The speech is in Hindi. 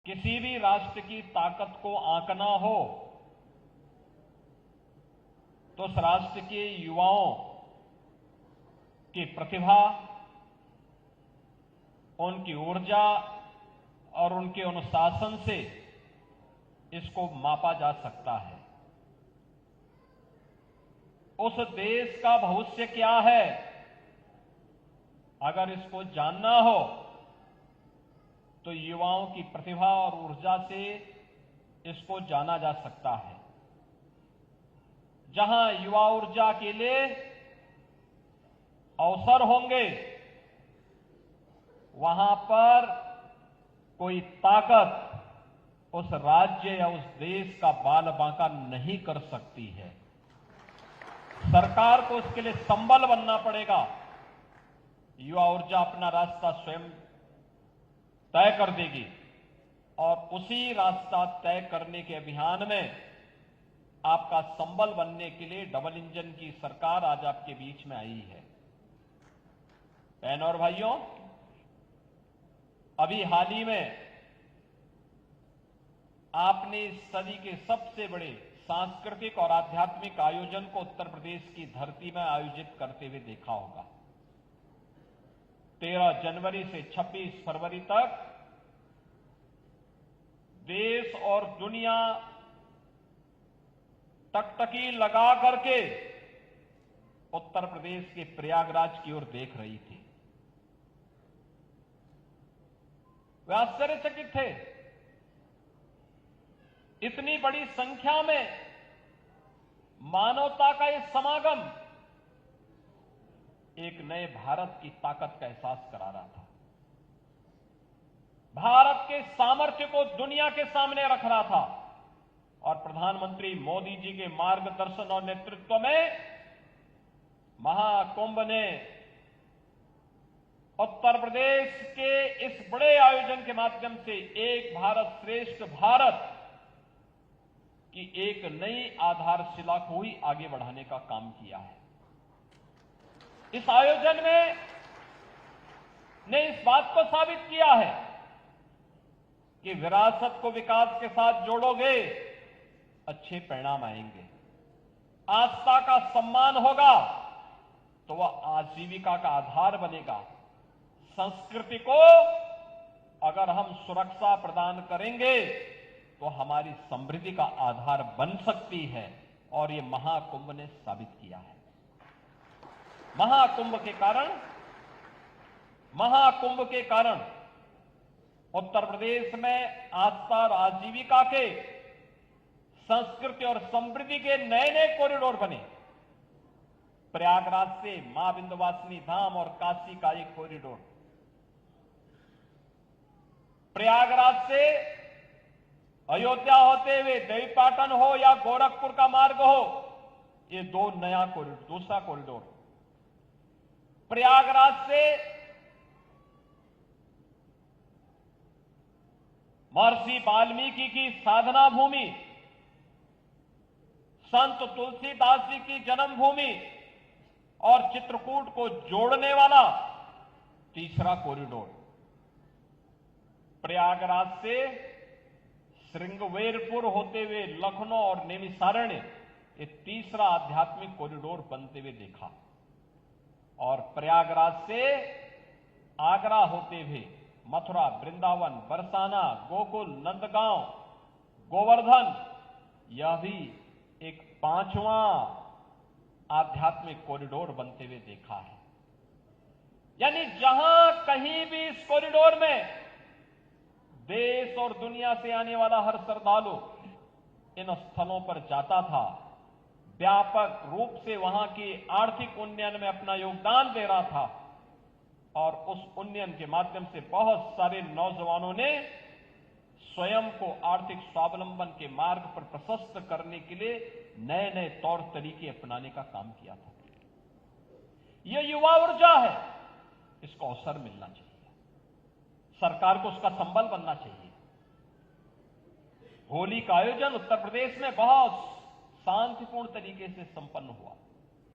किसी भी राष्ट्र की ताकत को आंकना हो तो उस राष्ट्र के युवाओं की प्रतिभा, उनकी ऊर्जा और उनके अनुशासन से इसको मापा जा सकता है। उस देश का भविष्य क्या है, अगर इसको जानना हो तो युवाओं की प्रतिभा और ऊर्जा से इसको जाना जा सकता है। जहां युवा ऊर्जा के लिए अवसर होंगे, वहां पर कोई ताकत उस राज्य या उस देश का बाल बांका नहीं कर सकती है। सरकार को उसके लिए संबल बनना पड़ेगा। युवा ऊर्जा अपना रास्ता स्वयं तय कर देगी और उसी रास्ता तय करने के अभियान में आपका संबल बनने के लिए डबल इंजन की सरकार आज आपके बीच में आई है। बहनों और भाइयों, अभी हाल ही में आपने इस सदी के सबसे बड़े सांस्कृतिक और आध्यात्मिक आयोजन को उत्तर प्रदेश की धरती में आयोजित करते हुए देखा होगा। 13 जनवरी से 26 फरवरी तक देश और दुनिया टकटकी लगा करके उत्तर प्रदेश के प्रयागराज की ओर देख रही थी। वे आश्चर्यचकित थे। इतनी बड़ी संख्या में मानवता का यह समागम एक नए भारत की ताकत का एहसास करा रहा था। भारत के सामर्थ्य को दुनिया के सामने रख रहा था और प्रधानमंत्री मोदी जी के मार्गदर्शन और नेतृत्व में महाकुंभ ने उत्तर प्रदेश के इस बड़े आयोजन के माध्यम से एक भारत श्रेष्ठ भारत की एक नई आधारशिला को ही आगे बढ़ाने का काम किया है। इस आयोजन में ने इस बात को साबित किया है कि विरासत को विकास के साथ जोड़ोगे, अच्छे परिणाम आएंगे। आस्था का सम्मान होगा तो वह आजीविका का आधार बनेगा। संस्कृति को अगर हम सुरक्षा प्रदान करेंगे तो हमारी समृद्धि का आधार बन सकती है और ये महाकुंभ ने साबित किया है। महाकुंभ के कारण उत्तर प्रदेश में आस्था और आजीविका के, संस्कृति और समृद्धि के नए नए कॉरिडोर बने। प्रयागराज से मां विंध्यवासिनी धाम और काशी का एक कॉरिडोर, प्रयागराज से अयोध्या होते हुए देवीपाटन हो या गोरखपुर का मार्ग हो, ये दूसरा कॉरिडोर। प्रयागराज से महर्षि वाल्मीकि की साधना भूमि, संत तुलसीदास जी की जन्मभूमि और चित्रकूट को जोड़ने वाला तीसरा कॉरिडोर। प्रयागराज से श्रृंगवेरपुर होते हुए लखनऊ और नैमिषारण्य, ये तीसरा आध्यात्मिक कॉरिडोर बनते हुए देखा। और प्रयागराज से आगरा होते हुए मथुरा, वृंदावन, बरसाना, गोकुल, नंदगांव, गोवर्धन, यह भी एक 5वां आध्यात्मिक कॉरिडोर बनते हुए देखा है। यानी जहां कहीं भी इस कॉरिडोर में देश और दुनिया से आने वाला हर श्रद्धालु इन स्थलों पर जाता था, व्यापक रूप से वहां की आर्थिक उन्नयन में अपना योगदान दे रहा था और उस उन्नयन के माध्यम से बहुत सारे नौजवानों ने स्वयं को आर्थिक स्वावलंबन के मार्ग पर प्रशस्त करने के लिए नए नए तौर तरीके अपनाने का काम किया था। यह युवा ऊर्जा है, इसको अवसर मिलना चाहिए, सरकार को उसका संबल बनना चाहिए। होली का आयोजन उत्तर प्रदेश में बहुत शांतिपूर्ण तरीके से संपन्न हुआ।